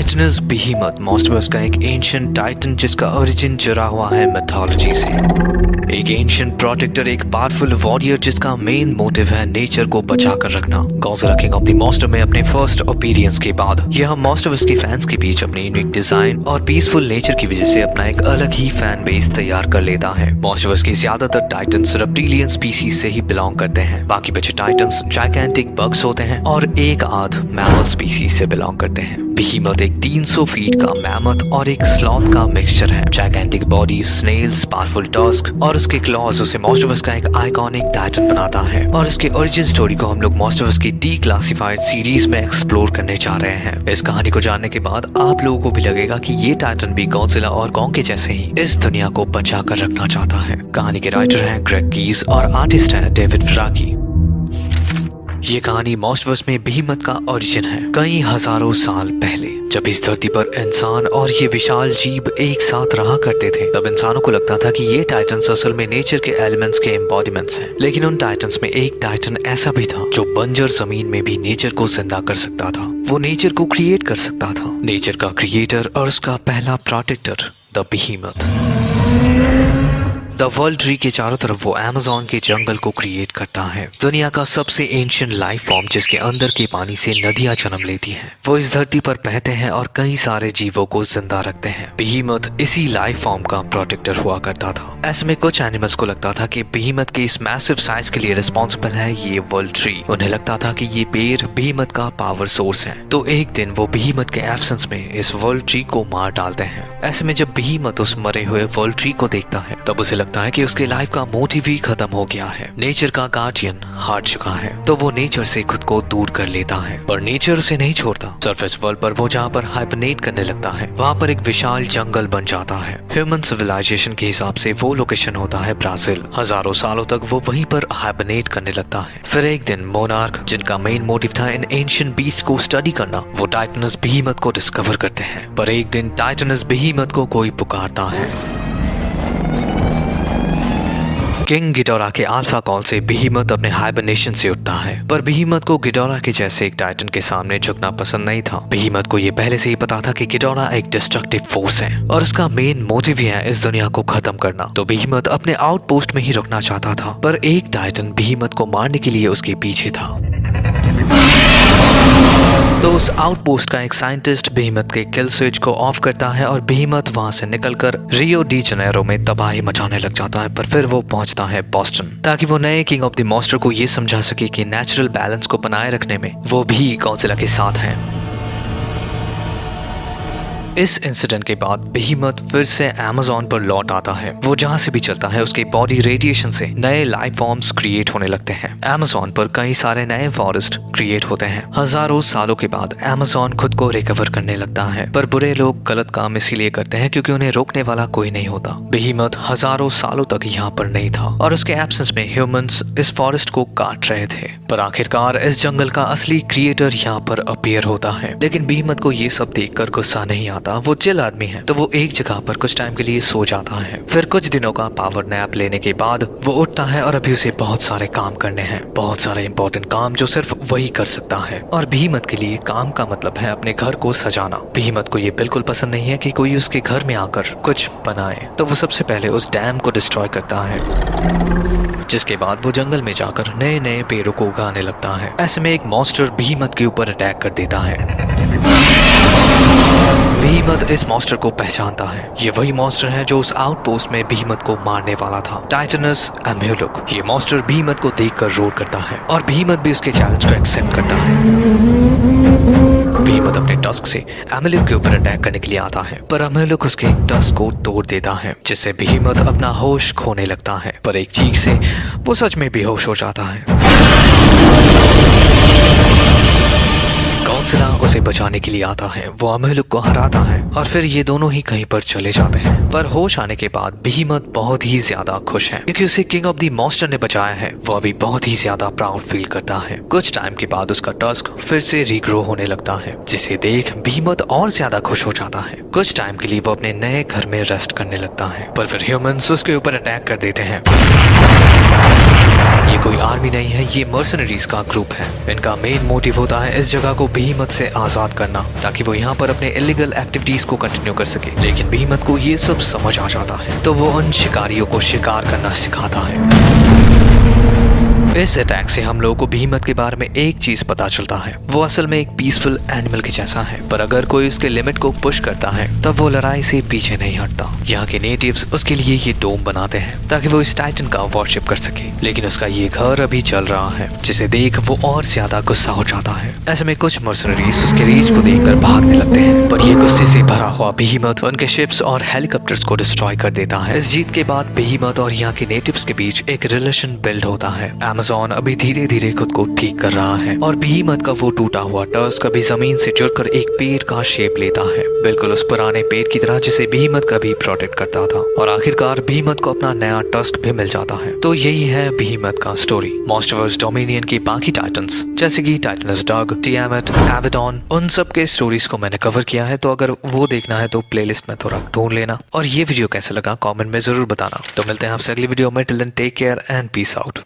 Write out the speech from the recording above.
टाइटनस बीहीमथ monsters का एक ancient Titan जिसका ओरिजिन जुड़ा हुआ है मिथोलॉजी से। एक एंशिएंट प्रोटेक्टर, एक पावरफुल वॉरियर जिसका मेन मोटिव है नेचर को बचा कर रखना। Godzilla king of the monster में अपने फर्स्ट अपीयरेंस के बाद यह मॉन्स्टर्स के फैंस के बीच अपनी यूनिक डिजाइन और पीसफुल नेचर की वजह से अपना एक अलग ही फैन बेस तैयार कर लेता है। मॉन्स्टर्स की ज्यादातर टाइटन्स रेप्टिलियन स्पीसीज से ही बिलोंग करते हैं। बाकी बचे टाइटन्स जायगेंटिक बग्स होते हैं और एक आध मैमल स्पीसीज से बिलोंग करते हैं। बीहीमथ एक 300 फीट का मैमथ और एक स्लॉथ का मिक्सचर है। जायगेंटिक बॉडी, स्नेल्स, पावरफुल टस्क और उसके क्लॉज उसे मॉन्स्टर्स का एक आइकॉनिक टाइटन बनाता है। और इसके ओरिजिन स्टोरी को हम लोग मॉन्स्टर्स की डीक्लासिफाइड सीरीज में एक्सप्लोर करने जा रहे हैं। इस कहानी को जानने के बाद आप लोगों को भी लगेगा कि ये टाइटन भी गॉडजिला और कॉन्ग के जैसे ही इस दुनिया को बचा कर रखना चाहता है। कहानी के राइटर हैं ग्रेग कीज और आर्टिस्ट है डेविड फ्राकी। ये कहानी मॉन्स्टर्स में बीहीमथ का ओरिजिन है कई हजारों साल पहले। जब इस धरती पर इंसान और ये विशाल जीव एक साथ रहा करते थे, तब इंसानों को लगता था कि ये टाइटन्स असल में नेचर के एलिमेंट्स के एम्बॉडीमेंट्स हैं। लेकिन उन टाइटन्स में एक टाइटन ऐसा भी था जो बंजर जमीन में भी नेचर को जिंदा कर सकता था। वो नेचर को क्रिएट कर सकता था। नेचर का क्रिएटर और उसका पहला protector the behemoth. The world tree के चारों तरफ वो अमेज़न के जंगल को क्रिएट करता है। दुनिया का सबसे एंशिएंट लाइफ फॉर्म जिसके अंदर के पानी से नदियां जन्म लेती हैं। वो इस धरती पर बहते हैं और कई सारे जीवों को जिंदा रखते हैं। बीहीमथ इसी लाइफ फॉर्म का प्रोटेक्टर हुआ करता था। ऐसे में कुछ एनिमल्स को लगता था कि बीहीमथ के इस मैसिव साइज के लिए रिस्पॉन्सिबल है ये वर्ल्ड ट्री। उन्हें लगता था कि ये पेड़ बीहीमथ का पावर सोर्स है। तो एक दिन वो बीहीमथ के एब्सेंस में इस वर्ल्ड ट्री को मार डालते हैं। ऐसे में जब बीहीमथ उस मरे हुए वर्ल्ड ट्री को देखता है तब उसे लगता है कि उसके लाइफ का मोटिव ही खत्म हो गया है। नेचर का गार्डियन हार चुका है। तो वो नेचर से खुद को दूर कर लेता है। पर नेचर उसे नहीं छोड़ता। सरफेस वर्ल्ड पर वो जहाँ पर हाइबरनेट करने लगता है वहाँ पर एक विशाल जंगल बन जाता है। ह्यूमन सिविलाइजेशन के हिसाब से वो लोकेशन होता है ब्राजील। हजारों सालों तक वो वहीं पर हाइबरनेट करने लगता है। फिर एक दिन मोनार्क, जिनका मेन मोटिव था इन एंशिएंट बीस्ट को स्टडी करना, वो टाइटनस बीहीमथ को डिस्कवर करते हैं। पर एक दिन टाइटनस बीहीमथ को कोई पुकारता है। किंग गिडोरा के अल्फा कॉल से बीहीमथ अपने हाइबरनेशन से उठता है। पर बीहीमथ को गिडोरा के जैसे एक टाइटन के सामने झुकना पसंद नहीं था। बीहीमथ को ये पहले से ही पता था कि गिडोरा एक डिस्ट्रक्टिव फोर्स है और उसका मेन मोटिव ही है इस दुनिया को खत्म करना। तो बीहीमथ अपने आउटपोस्ट में ही रुकना चाहता था। पर एक टाइटन बीहीमथ को मारने के लिए उसके पीछे था। तो उस आउटपोस्ट का एक साइंटिस्ट बीहीमथ के किल स्विच को ऑफ करता है और बीहीमथ वहां से निकलकर रियो डी जनेरो में तबाही मचाने लग जाता है। पर फिर वो पहुंचता है बॉस्टन ताकि वो नए किंग ऑफ द मॉन्स्टर को ये समझा सके कि नेचुरल बैलेंस को बनाए रखने में वो भी गॉडजिला के साथ हैं। इस इंसिडेंट के बाद बीहीमथ फिर से अमेज़न पर लौट आता है। वो जहाँ से भी चलता है उसकी बॉडी रेडिएशन से नए लाइफ फॉर्म्स क्रिएट होने लगते हैं। अमेज़न पर कई सारे नए फॉरेस्ट क्रिएट होते हैं। हजारों सालों के बाद अमेज़न खुद को रिकवर करने लगता है। पर बुरे लोग गलत काम इसीलिए करते हैं क्योंकि उन्हें रोकने वाला कोई नहीं होता। बीहीमथ हजारों सालों तक यहाँ पर नहीं था और उसके एब्सेंस में ह्यूमंस इस फॉरेस्ट को काट रहे थे। पर आखिरकार इस जंगल का असली क्रिएटर यहाँ पर अपीयर होता है। लेकिन बीहीमथ को ये सब देखकर गुस्सा नहीं आता। वो चिल आदमी है तो वो एक जगह पर कुछ टाइम के लिए सो जाता है। फिर कुछ दिनों का पावर नैप लेने के बाद वो उठता है और अभी उसे बहुत सारे काम करने हैं। बहुत सारे इंपॉर्टेंट काम जो सिर्फ वही कर सकता है। और बीहीमथ के लिए काम का मतलब है अपने घर को सजाना। बीहीमथ को ये बिल्कुल पसंद नहीं है कि कोई उसके घर में आकर कुछ बनाए। तो वो सबसे पहले उस डैम को डिस्ट्रॉय करता है, जिसके बाद वो जंगल में जाकर नए नए पेड़ों को उगाने लगता है। ऐसे में एक मॉन्स्टर बीहीमथ के ऊपर अटैक कर देता है। बीहीमथ इस मॉन्स्टर को पहचानता है। ये वही मॉन्स्टर है जो उस आउटपोस्ट में बीहीमथ को मारने वाला था, टाइटनस एम्यूलुक। ये मॉन्स्टर बीहीमथ को देखकर रोर करता है और बीहीमथ भी उसके चैलेंज को एक्सेप्ट करता है। बीहीमथ अपने टस्क से एम्यूलुक के ऊपर अटैक करने के लिए आता है, पर एम्यूलुक उसके टस्क को तोड़ देता है, जिससे बीहीमथ अपना होश खोने लगता है। पर एक चीख से वो सच में बेहोश हो जाता है। गॉडजिला उसे बचाने के लिए आता है। वो एम्यूलुक को हराता है और फिर ये दोनों ही कहीं पर चले जाते हैं। पर होश आने के बाद बीहीमथ बहुत ही ज्यादा खुश है क्योंकि उसे किंग ऑफ द मॉन्स्टर ने बचाया है। वो अभी बहुत ही ज्यादा प्राउड फील करता है। कुछ टाइम के बाद उसका टस्क फिर से रीग्रो होने लगता है, जिसे देख बीहीमथ और ज्यादा खुश हो जाता है। कुछ टाइम के लिए वो अपने नए घर में रेस्ट करने लगता है। पर फिर ह्यूमंस उसके ऊपर अटैक कर देते हैं। ये कोई आर्मी नहीं है, ये मर्सनरीज का ग्रुप है। इनका मेन मोटिव होता है इस जगह को बेहीमत से आजाद करना, ताकि वो यहाँ पर अपने इलीगल एक्टिविटीज को कंटिन्यू कर सके। लेकिन बेहीमत को ये सब समझ आ जाता है, तो वो उन शिकारियों को शिकार करना सिखाता है। इस अटैक से हम लोगों को बेहीमत के बारे में एक चीज पता चलता है, वो असल में एक पीसफुल एनिमल के जैसा है, पर अगर कोई उसके लिमिट को पुश करता है तब वो लड़ाई से पीछे नहीं हटता। यहाँ के नेटिव्स उसके लिए ये डोम बनाते हैं ताकि वो इस टाइटन का वर्शिप कर सके, लेकिन उसका ये घर अभी चल रहा है, जिसे देख वो और ज्यादा गुस्सा हो जाता है। ऐसे में कुछ मर्सनरीज उसके रीच को देखकर भागने लगते हैं, पर ये गुस्से से भरा हुआ बेहीमत उनके शिप्स और हेलीकॉप्टर्स को डिस्ट्रॉय कर देता है। इस जीत के बाद बेहीमत और यहाँ के नेटिव्स के बीच एक रिलेशन बिल्ड होता है। अमेज़न अभी धीरे धीरे खुद को ठीक कर रहा है और बेहीमत का वो टूटा हुआ टस्क कभी जमीन से जुड़कर एक पेड़ का शेप लेता है, बिल्कुल उस पुराने पेड़ की तरह जिसे बेहीमत कभी प्रोटेक्ट करता था। और आखिरकार बेहीमत को अपना नया टस्क भी मिल जाता है। तो यही है बेहीमत का स्टोरी। मॉन्स्टरवर्स डोमिनियन की बाकी टाइटन्स जैसे कि टाइटनस डग, टियामेट, एबेडॉन, उन सब के स्टोरीज को मैंने कवर किया है, तो अगर वो देखना है तो प्लेलिस्ट में थोड़ा ढूंढ लेना। और ये वीडियो कैसे लगा कमेंट में जरूर बताना। तो मिलते हैं आपसे अगली वीडियो में। Till then take care and peace out.